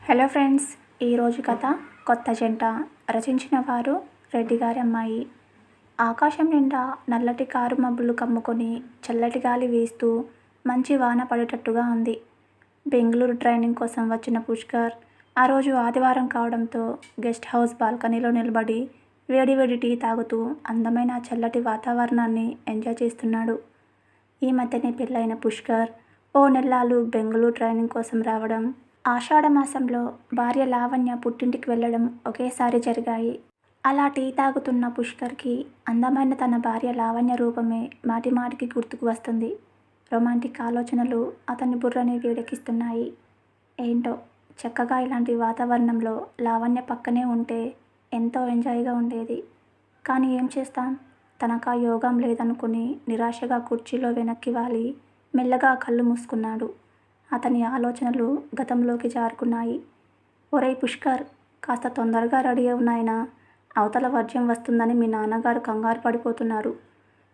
Hello friends, ఈరోజు కథ కొత్త జంట. రచించిన వారు రెడ్డి గారి అమ్మాయి. ఆకాశం నిండా నల్లటి కారు మబ్బులు కమ్ముకొని చల్లటి గాలి వీస్తూ మంచి వాన పడేటట్టుగా ఉంది. బెంగళూరు ట్రైనింగ్ కోసం వచ్చిన పుష్కర్ ఆ రోజు ఆదివారం కావడంతో గెస్ట్ హౌస్ బాల్కనీలో నిలబడి వేడివేడి టీ తాగుతూ అందమైన చల్లటి వాతావరణాన్ని ఎంజాయ్ చేస్తున్నాడు. ఈ మధ్యనే పెళ్ళైన పుష్కర్ ఓ నెల్లాళ్ళు బెంగళూరు ట్రైనింగ్ కోసం రావడం, ఆషాఢమాసంలో భార్య లావణ్య పుట్టింటికి వెళ్ళడం ఒకేసారి జరిగాయి. అలా టీ తాగుతున్న పుష్కర్కి అందమైన తన భార్య లావణ్య రూపమే మాటిమాటికి గుర్తుకు వస్తుంది. రొమాంటిక్ ఆలోచనలు అతని బుర్రని వేడెక్కిస్తున్నాయి. ఏంటో చక్కగా ఇలాంటి వాతావరణంలో లావణ్య పక్కనే ఉంటే ఎంతో ఎంజాయ్గా ఉండేది. కానీ ఏం చేస్తాం, తనకా యోగం లేదనుకుని నిరాశగా కుర్చీలో వెనక్కి వాలి మెల్లగా కళ్ళు మూసుకున్నాడు. అతని ఆలోచనలు గతంలోకి జారుకున్నాయి. ఒరేయ్ పుష్కర్, కాస్త తొందరగా రెడీ అవు నాయనా, అవతల వర్జ్యం వస్తుందని మీ నాన్నగారు కంగారు పడిపోతున్నారు.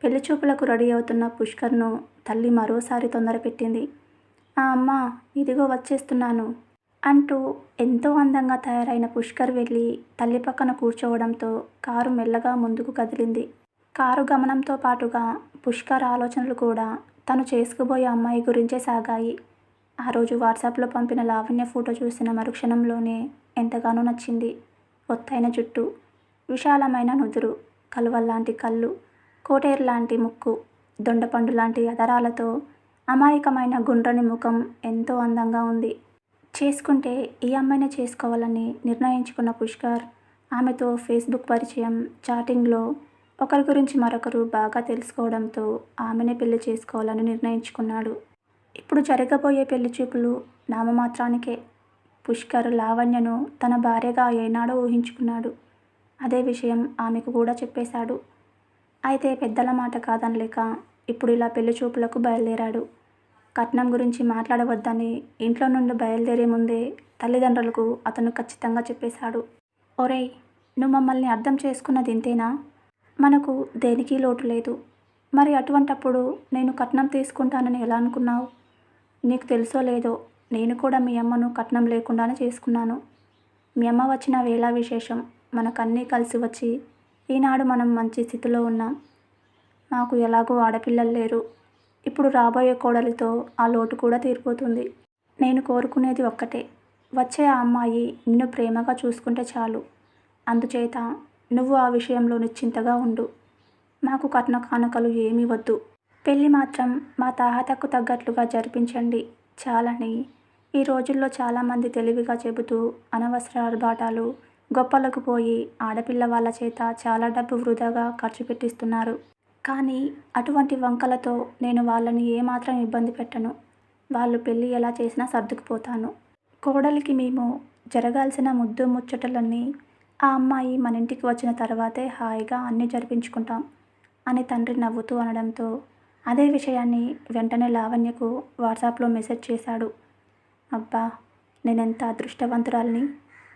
పెళ్లి చూపులకు రెడీ అవుతున్న పుష్కర్ను తల్లి మరోసారి తొందర పెట్టింది. ఆ అమ్మా, ఇదిగో వచ్చేస్తున్నాను అంటూ ఎంతో అందంగా తయారైన పుష్కర్ వెళ్ళి తల్లి పక్కన కూర్చోవడంతో కారు మెల్లగా ముందుకు కదిలింది. కారు గమనంతో పాటుగా పుష్కర్ ఆలోచనలు కూడా తను చేసుకుపోయే అమ్మాయి గురించే సాగాయి. ఆ రోజు వాట్సాప్లో పంపిన లావణ్య ఫోటో చూసిన మరుక్షణంలోనే ఎంతగానో నచ్చింది. ఒత్తైన జుట్టు, విశాలమైన నుదురు, కలువల్లాంటి కళ్ళు, కోటేరు లాంటి ముక్కు, దొండపండు లాంటి అదరాలతో అమాయకమైన గుండ్రని ముఖం ఎంతో అందంగా ఉంది. చేసుకుంటే ఈ అమ్మాయినే చేసుకోవాలని నిర్ణయించుకున్న పుష్కర్ ఆమెతో ఫేస్బుక్ పరిచయం, చాటింగ్లో ఒకరి గురించి మరొకరు బాగా తెలుసుకోవడంతో ఆమెనే పెళ్లి చేసుకోవాలని నిర్ణయించుకున్నాడు. ఇప్పుడు జరగబోయే పెళ్లి చూపులు నామమాత్రానికే. పుష్కర్ లావణ్యను తన భార్యగా ఏనాడో ఊహించుకున్నాడు. అదే విషయం ఆమెకు కూడా చెప్పేశాడు. అయితే పెద్దల మాట కాదనలేక ఇప్పుడు ఇలా పెళ్లి చూపులకు బయలుదేరాడు. కట్నం గురించి మాట్లాడవద్దని ఇంట్లో నుండి బయలుదేరే ముందే తల్లిదండ్రులకు అతను ఖచ్చితంగా చెప్పేశాడు. ఒరేయ్, నువ్వు మమ్మల్ని అర్థం చేసుకున్నది ఇంతేనా? మనకు దేనికి లోటు లేదు. మరి అటువంటప్పుడు నేను కట్నం తీసుకుంటానని ఎలా అనుకున్నావు? నీకు తెలుసో లేదో, నేను కూడా మీ అమ్మను కట్నం లేకుండానే చేసుకున్నాను. మీ అమ్మ వచ్చిన వేళ విశేషం మనకన్నీ కలిసి వచ్చి ఈనాడు మనం మంచి స్థితిలో ఉన్నాం. మాకు ఎలాగో ఆడపిల్లలు లేరు. ఇప్పుడు రాబోయే కోడలితో ఆ లోటు కూడా తీరిపోతుంది. నేను కోరుకునేది ఒక్కటే, వచ్చే ఆ అమ్మాయి నిన్ను ప్రేమగా చూసుకుంటే చాలు. అందుచేత నువ్వు ఆ విషయంలో నిశ్చింతగా ఉండు. మాకు కట్న కానుకలు ఏమీ వద్దు. పెళ్ళి మాత్రం మా తాహతకు తగ్గట్లుగా జరిపించండి చాలని ఈ రోజుల్లో చాలామంది తెలివిగా చెబుతూ అనవసర ఆర్భాటాలు, గొప్పలకు పోయి ఆడపిల్ల వాళ్ళ చేత చాలా డబ్బు వృధాగా ఖర్చు పెట్టిస్తున్నారు. కానీ అటువంటి వంకలతో నేను వాళ్ళని ఏమాత్రం ఇబ్బంది పెట్టను. వాళ్ళు పెళ్ళి ఎలా చేసినా సర్దుకుపోతాను. కోడలికి మేము జరగాల్సిన ముద్దు ముచ్చటలన్నీ ఆ అమ్మాయి మన ఇంటికి వచ్చిన తర్వాతే హాయిగా అన్నీ జరిపించుకుంటాం అని తండ్రి నవ్వుతూ అనడంతో అదే విషయాన్ని వెంటనే లావణ్యకు వాట్సాప్లో మెసేజ్ చేశాడు. అబ్బా, నేనెంత అదృష్టవంతురాల్ని!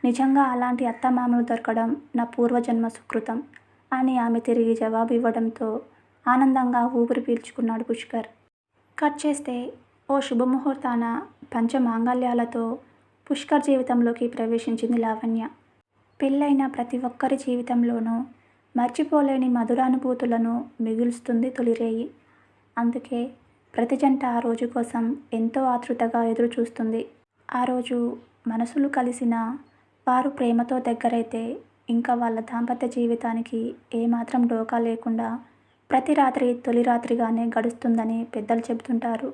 నిజంగా అలాంటి అత్తమామలు దొరకడం నా పూర్వజన్మ సుకృతం అని ఆమె తిరిగి జవాబు ఇవ్వడంతో ఆనందంగా ఊపిరి పీల్చుకున్నాడు పుష్కర్. కట్ చేస్తే ఓ శుభముహూర్తాన పంచమాంగళ్యాలతో పుష్కర్ జీవితంలోకి ప్రవేశించింది లావణ్య. పెళ్ళైన ప్రతి ఒక్కరి జీవితంలోనూ మర్చిపోలేని మధురానుభూతులను మిగులుస్తుంది తొలిరేయి. అందుకే ప్రతి జంట ఆ రోజు కోసం ఎంతో ఆతృతగా ఎదురు చూస్తుంది. ఆ రోజు మనసులు కలిసిన వారు ప్రేమతో దగ్గరైతే ఇంకా వాళ్ళ దాంపత్య జీవితానికి ఏమాత్రం డోకా లేకుండా ప్రతి రాత్రి తొలి రాత్రిగానే గడుస్తుందని పెద్దలు చెబుతుంటారు.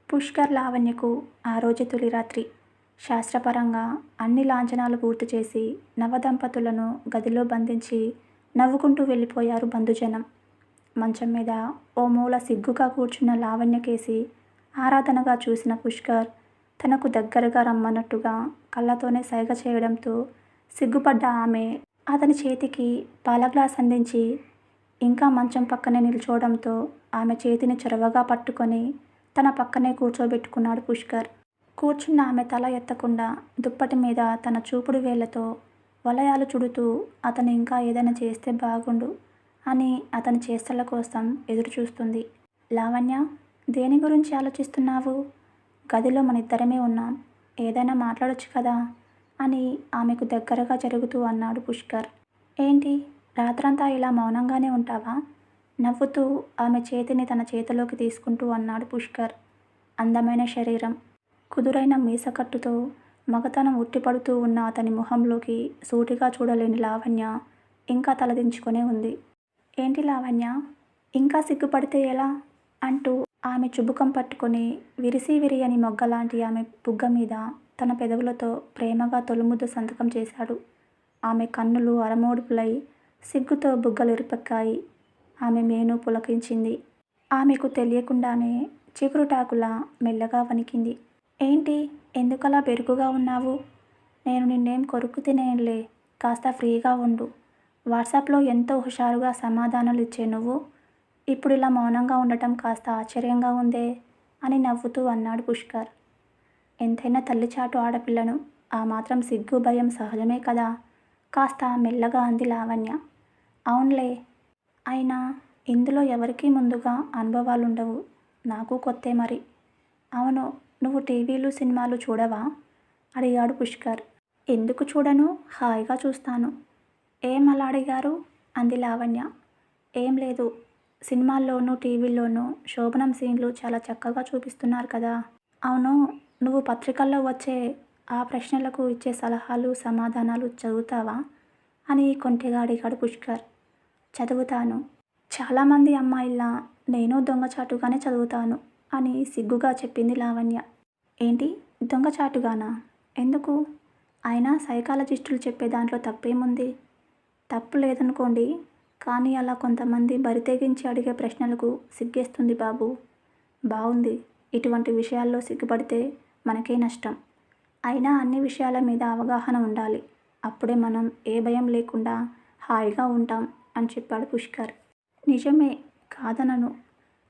పుష్కర్ లావణ్యకు ఆ రోజు తొలి రాత్రి. శాస్త్రపరంగా అన్ని లాంఛనాలు పూర్తి చేసి నవదంపతులను గదిలో బంధించి నవ్వుకుంటూ వెళ్ళిపోయారు బంధుజనం. మంచం మీద ఓ మూల సిగ్గుగా కూర్చున్న లావణ్యకేసి ఆరాధనగా చూసిన పుష్కర్ తనకు దగ్గరగా రమ్మన్నట్టుగా కళ్ళతోనే సైగ చేయడంతో సిగ్గుపడ్డ ఆమె అతని చేతికి పాల గ్లాస్ అందించి ఇంకా మంచం పక్కనే నిల్చోవడంతో ఆమె చేతిని చొరవగా పట్టుకొని తన పక్కనే కూర్చోబెట్టుకున్నాడు పుష్కర్. కూర్చున్న ఆమె తల ఎత్తకుండా దుప్పటి మీద తన చూపుడు వేళ్లతో వలయాలు చుడుతూ అతను ఇంకా ఏదైనా చేస్తే బాగుండు అని అతని చేష్టల కోసం ఎదురు చూస్తుంది. లావణ్య, దేని గురించి ఆలోచిస్తున్నావు? గదిలో మన ఇద్దరమే ఉన్నాం. ఏదైనా మాట్లాడొచ్చు కదా అని ఆమెకు దగ్గరగా జరుగుతూ అన్నాడు పుష్కర్. ఏంటి, రాత్రంతా ఇలా మౌనంగానే ఉంటావా? నవ్వుతూ ఆమె చేతిని తన చేతిలోకి తీసుకుంటూ అన్నాడు పుష్కర్. అందమైన శరీరం, కుదురైన మీసకట్టుతో మగతనం ఉట్టిపడుతూ ఉన్న అతని మొహంలోకి సూటిగా చూడలేని లావణ్య ఇంకా తలదించుకొనే ఉంది. ఏంటి లావణ్య, ఇంకా సిగ్గుపడితే ఎలా? అంటూ ఆమె చుబుకం పట్టుకొని విరిసి విరియని మొగ్గలాంటి ఆమె బుగ్గ మీద తన పెదవులతో ప్రేమగా తొలిముద్దు సంతకం చేశాడు. ఆమె కన్నులు అరమోడుపులై సిగ్గుతో బుగ్గలు ఇరుపెక్కాయి. ఆమె మేను పులకించింది. ఆమెకు తెలియకుండానే చిగురుటాకులా మెల్లగా వణికింది. ఏంటి, ఎందుకలా బెరుకుగా ఉన్నావు? నేను నిన్నేం కొరుకు తినేయంలే, కాస్త ఫ్రీగా ఉండు. వాట్సాప్లో ఎంతో హుషారుగా సమాధానాలు ఇచ్చే నువ్వు ఇప్పుడు ఇలా మౌనంగా ఉండటం కాస్త ఆశ్చర్యంగా ఉందే అని నవ్వుతూ అన్నాడు పుష్కర్. ఎంతైనా తల్లిచాటు ఆడపిల్లను ఆ మాత్రం సిగ్గు భయం సహజమే కదా, కాస్త మెల్లగా అంది లావణ్య. అవునులే, అయినా ఇందులో ఎవరికీ ముందుగా అనుభవాలుండవు, నాకు కొత్తే మరి. అవును, నువ్వు టీవీలు సినిమాలు చూడవా? అడిగాడు పుష్కర్. ఎందుకు చూడను, హాయిగా చూస్తాను. ఏం అలా అడిగారు? అంది లావణ్య. ఏం లేదు, సినిమాల్లోనూ టీవీల్లోనూ శోభనం సీన్లు చాలా చక్కగా చూపిస్తున్నారు కదా. అవును, నువ్వు పత్రికల్లో వచ్చే ఆ ప్రశ్నలకు ఇచ్చే సలహాలు సమాధానాలు చదువుతావా అని కొంటెగా అడిగాడు పుష్కర్. చదువుతాను. చాలామంది అమ్మాయిల్లా నేను దొంగచాటుగానే చదువుతాను అని సిగ్గుగా చెప్పింది లావణ్య. ఏంటి, దొంగచాటుగానా? ఎందుకు? అయినా సైకాలజిస్టులు చెప్పే దాంట్లో తప్పేముంది? తప్పు లేదనుకోండి, కానీ అలా కొంతమంది బరితెగించి అడిగే ప్రశ్నలకు సిగ్గేస్తుంది బాబు. బావుంది, ఇటువంటి విషయాల్లో సిగ్గుపడితే మనకే నష్టం. అయినా అన్ని విషయాల మీద అవగాహన ఉండాలి, అప్పుడే మనం ఏ భయం లేకుండా హాయిగా ఉంటాం అని చెప్పాడు పుష్కర్. నిజమే, కాదనను.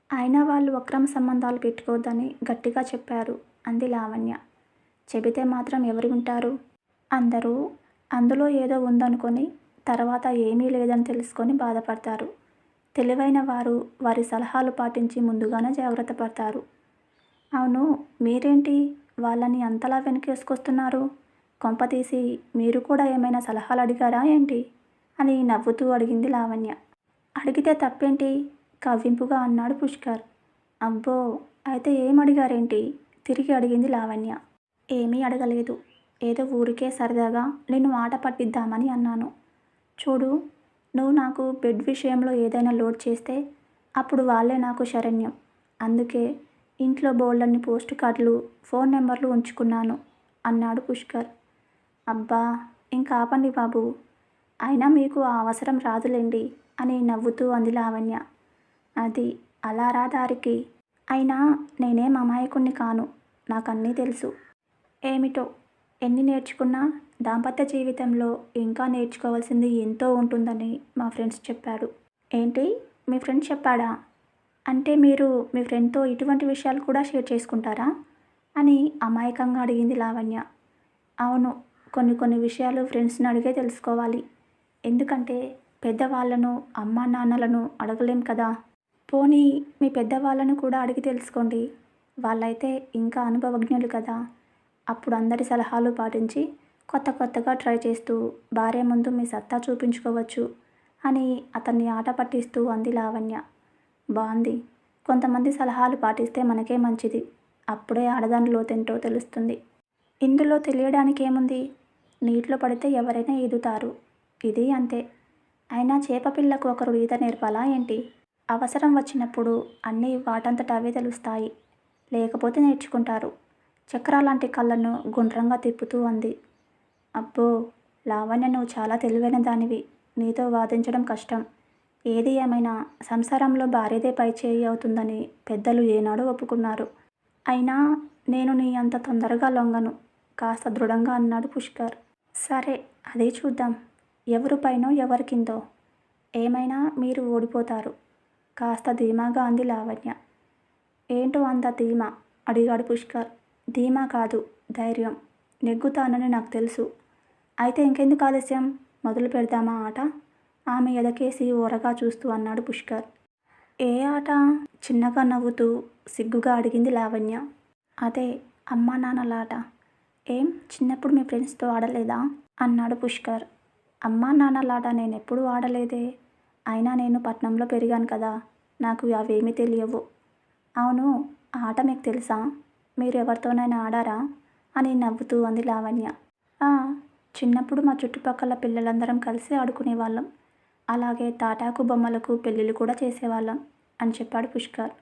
అయినా వాళ్ళు అక్రమ సంబంధాలు పెట్టుకోవద్దని గట్టిగా చెప్పారు అంది లావణ్య. చెబితే మాత్రం ఎవరు వింటారు? అందరూ అందులో ఏదో ఉందనుకొని తర్వాత ఏమీ లేదని తెలుసుకొని బాధపడతారు. తెలివైన వారు వారి సలహాలు పాటించి ముందుగానే జాగ్రత్త పడతారు. అవును, మీరేంటి వాళ్ళని అంతలా వెనకేసుకొస్తున్నారు? కొంపతీసి మీరు కూడా ఏమైనా సలహాలు అడిగారా ఏంటి అని నవ్వుతూ అడిగింది లావణ్య. అడిగితే తప్పేంటి, కవ్వింపుగా అన్నాడు పుష్కర్. అబ్బో, అయితే ఏం అడిగారేంటి తిరిగి అడిగింది లావణ్య. ఏమీ అడగలేదు, ఏదో ఊరికే సరదాగా నిన్ను ఆట పట్టిద్దామని అన్నాను. చూడు, నువ్వు నాకు బెడ్ విషయంలో ఏదైనా లోడ్ చేస్తే అప్పుడు వాళ్ళే నాకు శరణ్యం. అందుకే ఇంట్లో బోల్డన్ని పోస్ట్ కార్డులు ఫోన్ నెంబర్లు ఉంచుకున్నాను అన్నాడు పుష్కర్. అబ్బా, ఇంకా ఆపండి బాబు, అయినా మీకు ఆ అవసరం రాదులేండి అని నవ్వుతూ అంది లావణ్య. అది అలా రా దారికి. అయినా నేనేం అమాయకుణ్ణి కాను, నాకన్నీ తెలుసు. ఏమిటో, ఎన్ని నేర్చుకున్నా దాంపత్య జీవితంలో ఇంకా నేర్చుకోవాల్సింది ఎంతో ఉంటుందని మా ఫ్రెండ్స్ చెప్పారు. ఏంటి, మీ ఫ్రెండ్ చెప్పాడా? అంటే మీరు మీ ఫ్రెండ్తో ఇటువంటి విషయాలు కూడా షేర్ చేసుకుంటారా అని అమాయకంగా అడిగింది లావణ్య. అవును, కొన్ని విషయాలు ఫ్రెండ్స్ని అడిగే తెలుసుకోవాలి. ఎందుకంటే పెద్దవాళ్ళను అమ్మా నాన్నలను అడగలేం కదా. పోనీ మీ పెద్దవాళ్ళను కూడా అడిగి తెలుసుకోండి, వాళ్ళైతే ఇంకా అనుభవజ్ఞులు కదా. అప్పుడు అందరి సలహాలు పాటించి కొత్తగా ట్రై చేస్తూ భార్య ముందు మీ సత్తా చూపించుకోవచ్చు అని అతన్ని ఆట పట్టిస్తూ అంది లావణ్య. బాగుంది, కొంతమంది సలహాలు పాటిస్తే మనకే మంచిది, అప్పుడే ఆడదాని లోతెంటో తెలుస్తుంది. ఇందులో తెలియడానికి ఏముంది, నీటిలో పడితే ఎవరైనా ఈదుతారు, ఇది అంతే. అయినా చేపపిల్లకు ఒకరు ఈత నేర్పాలా ఏంటి? అవసరం వచ్చినప్పుడు అన్నీ వాటంతట అవే తెలుస్తాయి, లేకపోతే నేర్చుకుంటారు. చక్రాలాంటి కళ్ళను గుండ్రంగా తిప్పుతూ అంది. అబ్బో లావణ్య, నువ్వు చాలా తెలివైన దానివి, నీతో వాదించడం కష్టం. ఏది ఏమైనా సంసారంలో భార్యదే పైచేయి అవుతుందని పెద్దలు ఏనాడో ఒప్పుకున్నారు. అయినా నేను నీ అంత తొందరగా లొంగను, కాస్త దృఢంగా అన్నాడు పుష్కర్. సరే, అదే చూద్దాం, ఎవరు పైనో ఎవరి కిందో, ఏమైనా మీరు ఓడిపోతారు కాస్త ధీమాగా అంది లావణ్య. ఏంటో అంత ధీమా అడిగాడు పుష్కర్. ధీమా కాదు, ధైర్యం. నెగ్గుతానని నాకు తెలుసు. అయితే ఇంకెందుకు ఆలస్యం, మొదలు పెడదామా ఆట? ఆమె ఎదకేసి ఓరగా చూస్తూ అన్నాడు పుష్కర్. ఏ ఆట? చిన్నగా నవ్వుతూ సిగ్గుగా అడిగింది లావణ్య. అదే అమ్మా నాన్నలాట. ఏం చిన్నప్పుడు మీ ఫ్రెండ్స్‌తో ఆడలేదా? అన్నాడు పుష్కర్. అమ్మా నాన్నలాట నేనెప్పుడూ ఆడలేదే. అయినా నేను పట్నంలో పెరిగాను కదా! నాకు అవేమీ తెలియవు. అవును. ఆ ఆట మీకు తెలుసా? మీరెవరితోనైనా ఆడారా? అని నవ్వుతూ అంది లావణ్య. ఆ! చిన్నప్పుడు మా చుట్టుపక్కల పిల్లలందరం కలిసి ఆడుకునేవాళ్ళం. అలాగే తాటాకు బొమ్మలకు పెళ్ళిళ్ళు కూడా చేసేవాళ్ళం అని చెప్పాడు పుష్కర్.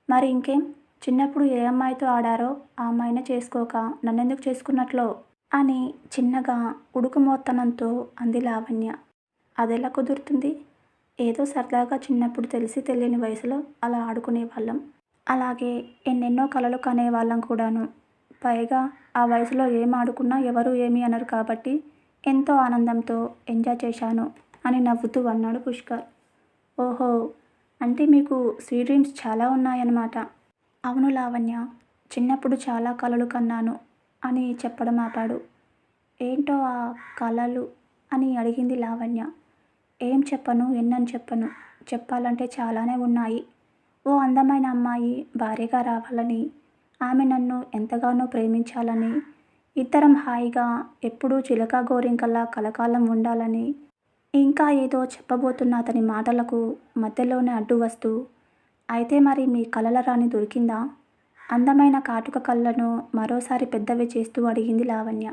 మరి ఇంకేం? చిన్నప్పుడు ఏ అమ్మాయితో ఆడారో ఆ అమ్మాయినే చేసుకోక నన్నెందుకు చేసుకున్నట్లో? అని చిన్నగా ఉడుకుమోత్తనంతో అంది లావణ్య. అదెలా కుదురుతుంది? ఏదో సరదాగా చిన్నప్పుడు తెలిసి తెలియని వయసులో అలా ఆడుకునేవాళ్ళం. అలాగే ఎన్నెన్నో కలలు కనేవాళ్ళం కూడాను. పైగా ఆ వయసులో ఏం ఆడుకున్నా ఎవరూ ఏమీ అనరు కాబట్టి ఎంతో ఆనందంతో ఎంజాయ్ చేశాను అని నవ్వుతూ అన్నాడు పుష్కర్. ఓహో! అంటే మీకు స్వీట్ డ్రీమ్స్ చాలా ఉన్నాయన్నమాట. అవును లావణ్య. చిన్నప్పుడు చాలా కలలు కన్నాను అని చెప్పడం ఆపాడు. ఏంటో ఆ కలలు అని అడిగింది లావణ్య. ఏం చెప్పను, ఎన్నని చెప్పను. చెప్పాలంటే చాలానే ఉన్నాయి. ఓ అందమైన అమ్మాయి భార్యగా రావాలని, ఆమె నన్ను ఎంతగానో ప్రేమించాలని, ఇద్దరం హాయిగా ఎప్పుడూ చిలకా గోరింకల్లా కలకాలం ఉండాలని, ఇంకా ఏదో చెప్పబోతున్న అతని మాటలకు మధ్యలోనే అడ్డు వస్తూ, అయితే మరి మీ కలల రాణి దొరికిందా? అందమైన కాటుక కళ్ళను మరోసారి పెద్దవి చేస్తూ అడిగింది లావణ్య.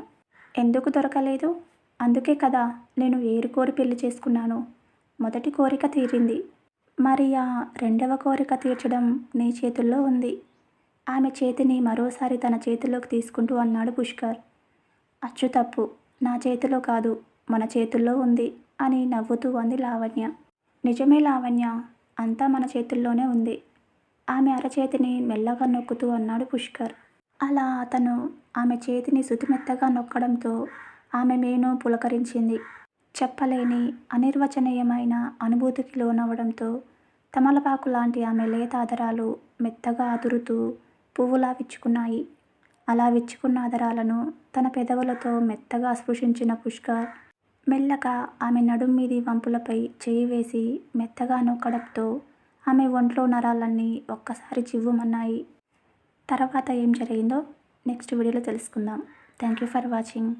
ఎందుకు దొరకలేదు? అందుకే కదా నేను ఏరుకోరి పెళ్లి చేసుకున్నాను. మొదటి కోరిక తీరింది. మరి ఆ రెండవ కోరిక తీర్చడం నీ చేతుల్లో ఉంది. ఆమె చేతిని మరోసారి తన చేతిలోకి తీసుకుంటూ అన్నాడు పుష్కర్. అచ్చు తప్పు. నా చేతిలో కాదు, మన చేతుల్లో ఉంది అని నవ్వుతూ అంది లావణ్య. నిజమే లావణ్య. అంతా మన చేతుల్లోనే ఉంది. ఆమె అరచేతిని మెల్లగా నొక్కుతూ అన్నాడు పుష్కర్. అలా అతను ఆమె చేతిని సుతిమెత్తగా నొక్కడంతో ఆమె మేను పులకరించింది. చెప్పలేని అనిర్వచనీయమైన అనుభూతికి లోనవడంతో తమలపాకు లాంటి ఆమె లేత అధరాలు మెత్తగా అదురుతూ పువ్వులా విచ్చుకున్నాయి. అలా విచ్చుకున్న అధరాలను తన పెదవులతో మెత్తగా స్పృశించిన పుష్కర్ మెల్లగా ఆమె నడుం మీది వంపులపై చేయి వేసి మెత్తగా నొక్కడంతో ఆమె ఒంట్లో నరాలన్నీ ఒక్కసారి చివ్వుమన్నాయి. తర్వాత ఏం జరిగిందో నెక్స్ట్ వీడియోలో తెలుసుకుందాం. Thank you for watching.